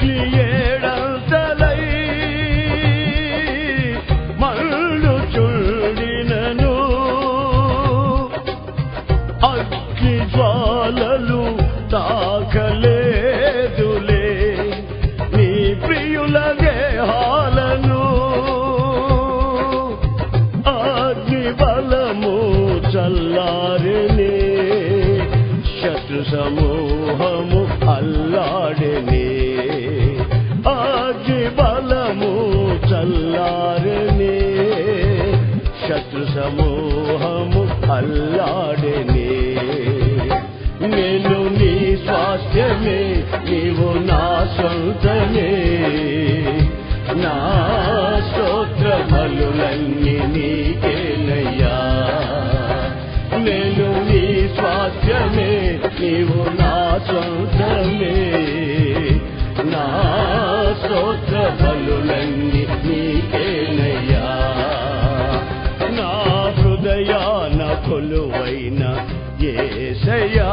అగ్ని ఏడంతలై మండుచుండినను అగ్ని జ్వాలలు తాకలేదులే నీ ప్రియుల దేహాలను అగ్ని బలము చల్లారెనే శత్రు సమూహము అల్లాడెనే అగ్ని బలము చల్లారెనే శత్రు సమూహము అల్లాడెనే నేను నీ స్వాస్థ్యమే నీవు నా సొంతమే నా స్తోత్ర బలులన్నీ నీకేనయ్యా నేను నీ స్వాస్థ్యమే నీవు నా సొంతమే నా స్తోత్ర బలులన్నీ నీకేనయ్యా నా హృదయాన కొలువైన యేసయ్యా